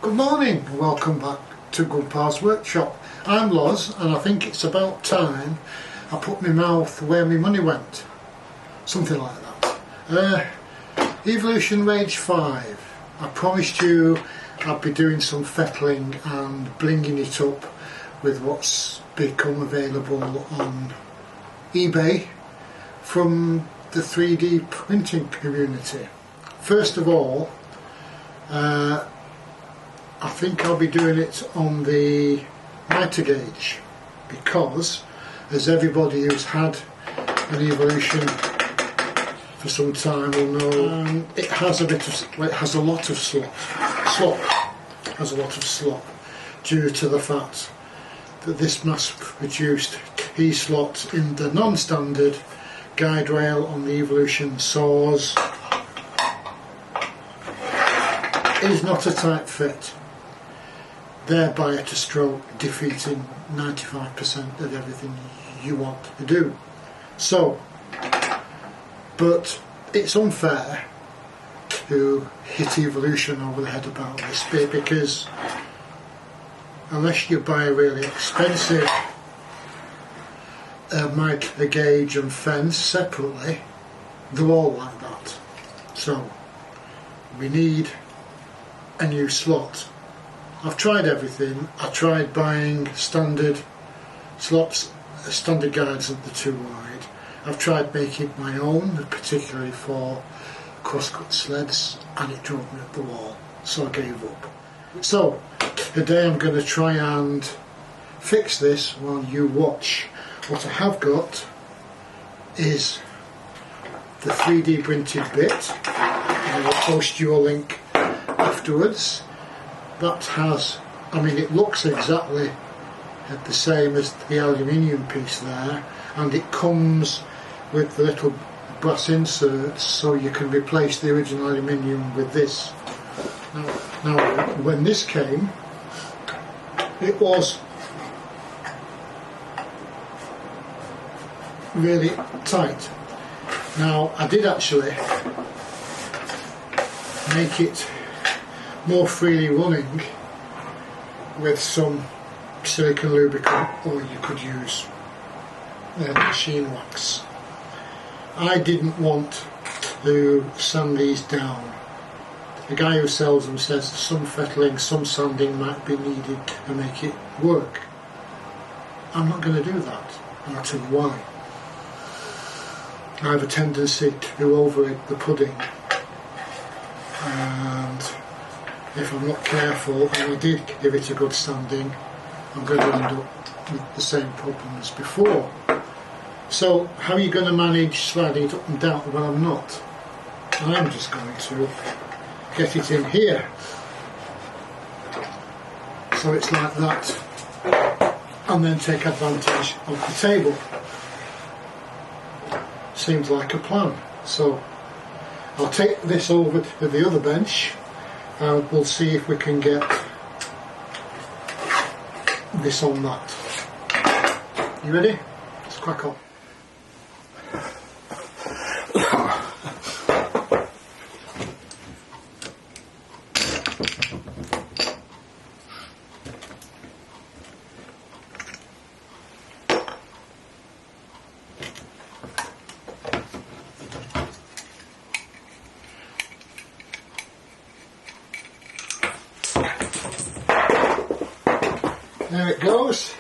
Good morning and welcome back to Grumpa's workshop. I'm Loz and I think it's about time I put my mouth where my money went. Something like that. Evolution Rage 5. I promised you I'd be doing some fettling and blinging it up with what's become available on eBay from the 3D printing community. First of all, I think I'll be doing it on the mitre gauge because, as everybody who's had an Evolution for some time will know, it has a lot of slop due to the fact that this mass-produced key slot in the non-standard guide rail on the Evolution saws is not a tight fit, thereby at a stroke defeating 95% of everything you want to do. So, but it's unfair to hit Evolution over the head about this bit because unless you buy a really expensive mitre gauge and fence separately, they're all like that. So we need a new slot. I've tried everything. I tried buying standard slots, standard guides at the too wide. I've tried making my own, particularly for crosscut sleds, and it drove me up the wall, so I gave up. So today I'm going to try and fix this while you watch. What I have got is the 3D printed bit, and I'll post you a link afterwards. That has, it looks exactly the same as the aluminium piece there, and it comes with the little brass inserts so you can replace the original aluminium with this. Now when this came, it was really tight. Now I did actually make it more freely running with some silicone lubricant, or you could use machine wax. I didn't want to sand these down. The guy who sells them says some fettling, some sanding might be needed to make it work. I'm not going to do that, and I'll tell you why. I have a tendency to overeat the pudding, and if I'm not careful and I did give it a good sanding, I'm going to end up with the same problem as before. So how are you going to manage sliding it up and down? Well, I'm not. I'm just going to get it in here. So it's like that, and then take advantage of the table. Seems like a plan. So I'll take this over to the other bench and we'll see if we can get this on that. You ready? Let's crack on. There it goes.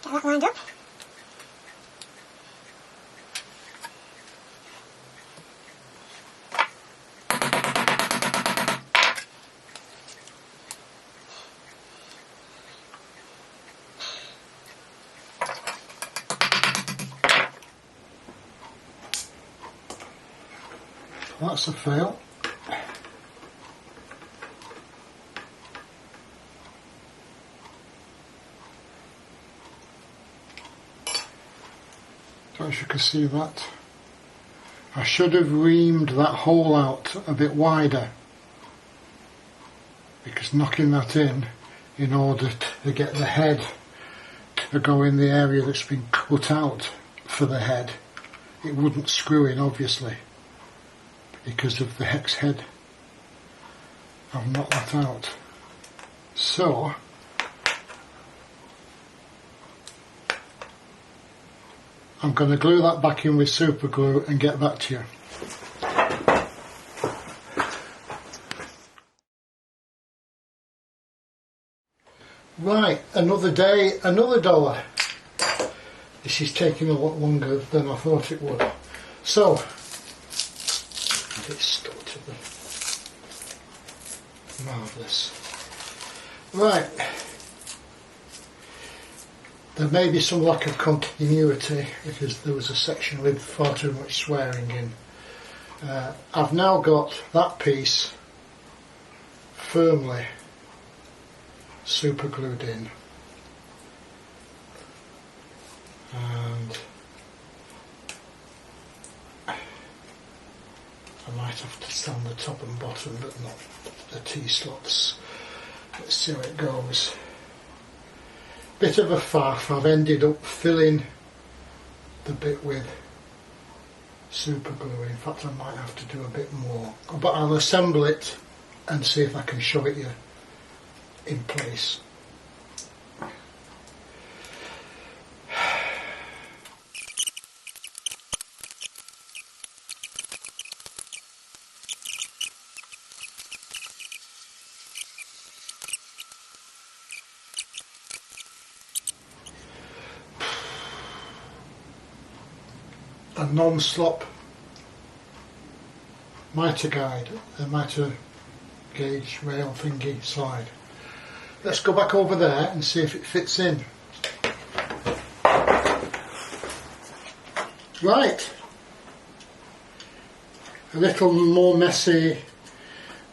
Get that lined up. That's a fail. Don't know if you can see that. I should have reamed that hole out a bit wider, because knocking that in order to get the head to go in the area that's been cut out for the head, it wouldn't screw in obviously because of the hex head. I've knocked that out. So I'm going to glue that back in with super glue and get back to you. Right, another day, another dollar. This is taking a lot longer than I thought it would. So, it's stuck to the... Marvellous. Right. There may be some lack of continuity because there was a section with far too much swearing in. I've now got that piece firmly super glued in, and I might have to stand the top and bottom but not the T-slots. Let's see how it goes. Bit of a faff. I've ended up filling the bit with super glue. In fact, I might have to do a bit more, but I'll assemble it and see if I can show it you in place. A non-slop mitre guide, a mitre gauge rail thingy slide. Let's go back over there and see if it fits in. Right, a little more messy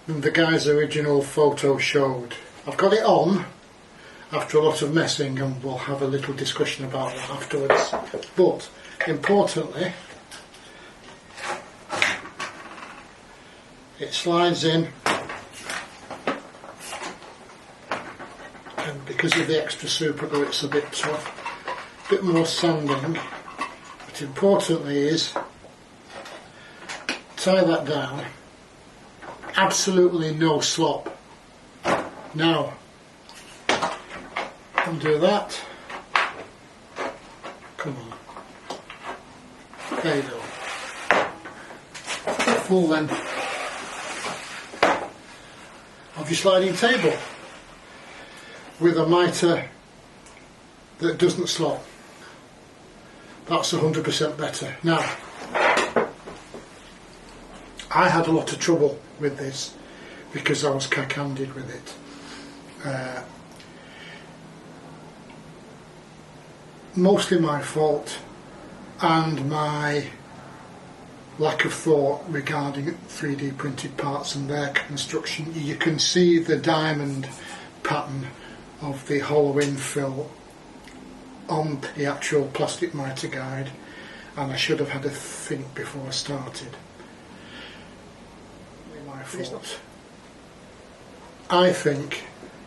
than the guy's original photo showed. I've got it on after a lot of messing, and we'll have a little discussion about that afterwards. But importantly, it slides in, and because of the extra super glue it's a bit tough, a bit more sanding, but importantly is tie that down, absolutely no slop. Now undo that, come on. There you go. Full length of your sliding table with a mitre that doesn't slop. That's 100% better. Now, I had a lot of trouble with this because I was cack-handed with it. Mostly my fault, and my lack of thought regarding 3D printed parts and their construction. You can see the diamond pattern of the hollow infill on the actual plastic mitre guide, and I should have had a think before I started. My fault. I think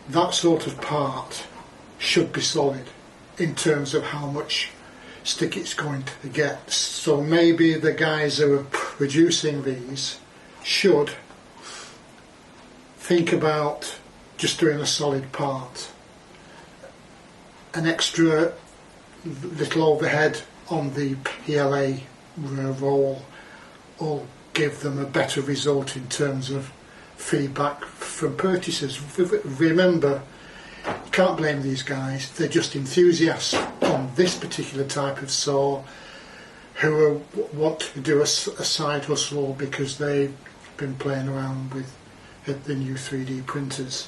that sort of part should be solid in terms of how much stick it's going to get. So maybe the guys who are producing these should think about just doing a solid part. An extra little overhead on the PLA roll will give them a better result in terms of feedback from purchasers. Remember, you can't blame these guys, they're just enthusiasts on this particular type of saw who want to do a side hustle because they've been playing around with the new 3D printers.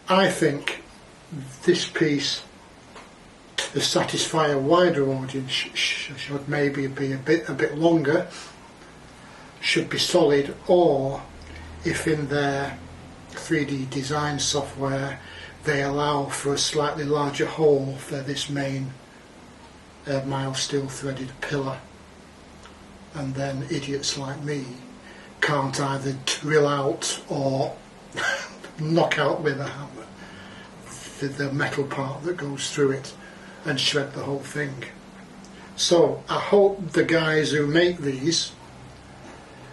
I think this piece, to satisfy a wider audience, should maybe be a bit longer, should be solid, or if in their 3D design software they allow for a slightly larger hole for this main mild steel threaded pillar, and then idiots like me can't either drill out or knock out with a hammer the metal part that goes through it and shred the whole thing. So I hope the guys who make these,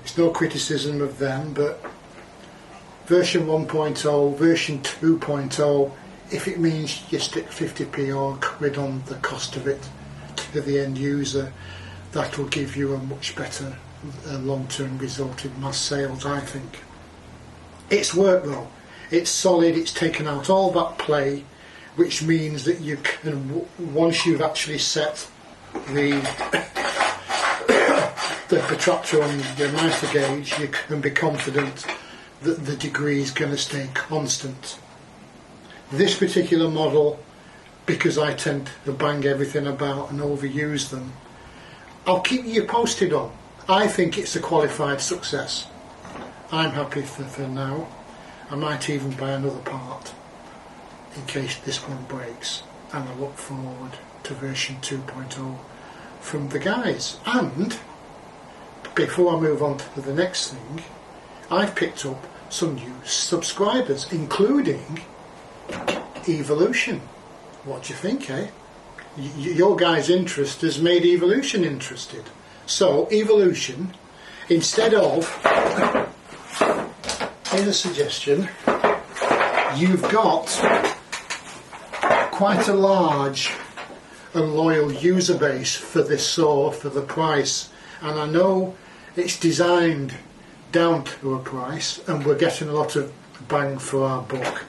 it's no criticism of them, but version 1.0, version 2.0, if it means you stick 50p or quid on the cost of it to the end user, that'll give you a much better long-term result in mass sales, I think. It's work though, it's solid, it's taken out all that play, which means that you can, once you've actually set the protractor on the miter gauge, you can be confident that the degree is going to stay constant. This particular model, because I tend to bang everything about and overuse them, I'll keep you posted on. I think it's a qualified success. I'm happy for now. I might even buy another part in case this one breaks, and I look forward to version 2.0 from the guys. And before I move on to the next thing, I've picked up some new subscribers, including Evolution. What do you think, eh? Your guys' interest has made Evolution interested. So Evolution, instead of, here's a suggestion, you've got quite a large and loyal user base for this saw for the price, and I know it's designed down to a price and we're getting a lot of bang for our buck,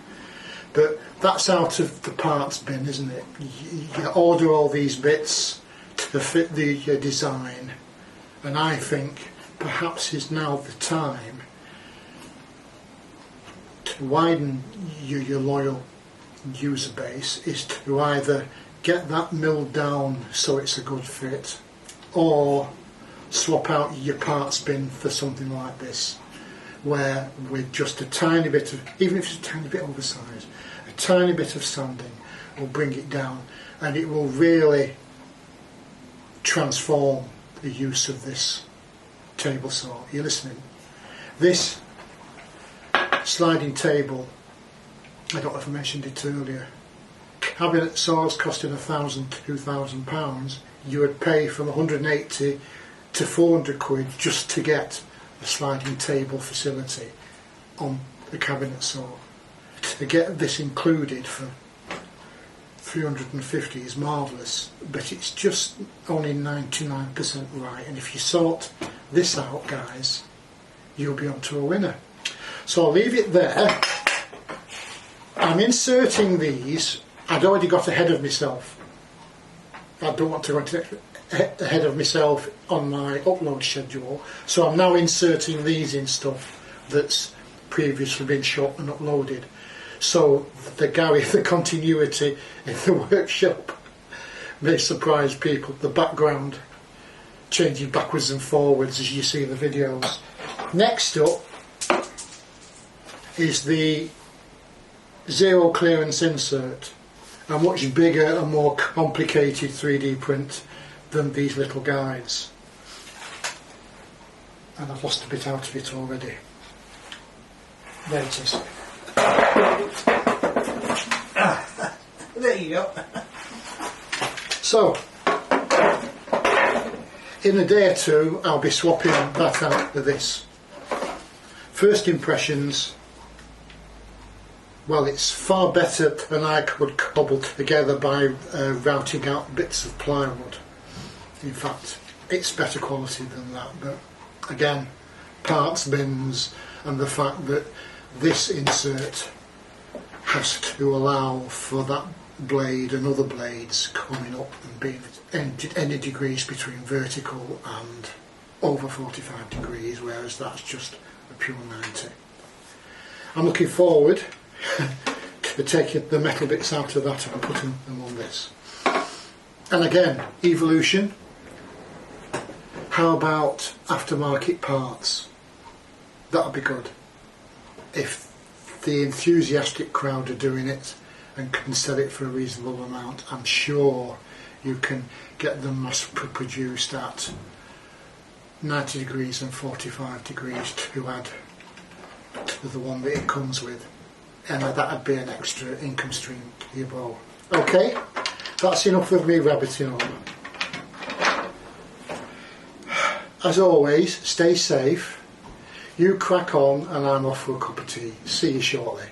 but that's out of the parts bin, isn't it? You order all these bits to fit the design, and I think perhaps is now the time to widen your loyal user base, is to either get that milled down so it's a good fit, or swap out your parts bin for something like this, where with just a tiny bit of, even if it's a tiny bit oversized, a tiny bit of sanding will bring it down, and it will really transform the use of this table saw. You're listening? This sliding table, I don't know if I mentioned it earlier, cabinet saws costing £1,000 to £2,000, you would pay from 180 to 400 quid just to get a sliding table facility on the cabinet saw. To get this included for 350 is marvellous, but it's just only 99% right, and if you sort this out, guys, you'll be onto a winner. So I'll leave it there. I'm inserting these. I'd already got ahead of myself. I don't want to go ahead of myself on my upload schedule, so I'm now inserting these in stuff that's previously been shot and uploaded, so the continuity in the workshop may surprise people. The background changing backwards and forwards as you see the videos. Next up is the zero clearance insert, a much bigger and more complicated 3D print than these little guides, and I've lost a bit out of it already. There it is. There you go. So in a day or two I'll be swapping that out with this. First impressions, well, it's far better than I could cobble together by routing out bits of plywood. In fact, it's better quality than that, but again, parts bins and the fact that this insert has to allow for that blade and other blades coming up and being any degrees between vertical and over 45 degrees, whereas that's just a pure 90. I'm looking forward to taking the metal bits out of that and putting them on this. And again, Evolution, How about aftermarket parts? That'll be good. If the enthusiastic crowd are doing it and can sell it for a reasonable amount, I'm sure you can get them mass produced at 90 degrees and 45 degrees to add to the one that it comes with, and that'd be an extra income stream to your bow. Okay, that's enough of me rabbiting on. As always, stay safe, you crack on, and I'm off for a cup of tea. See you shortly.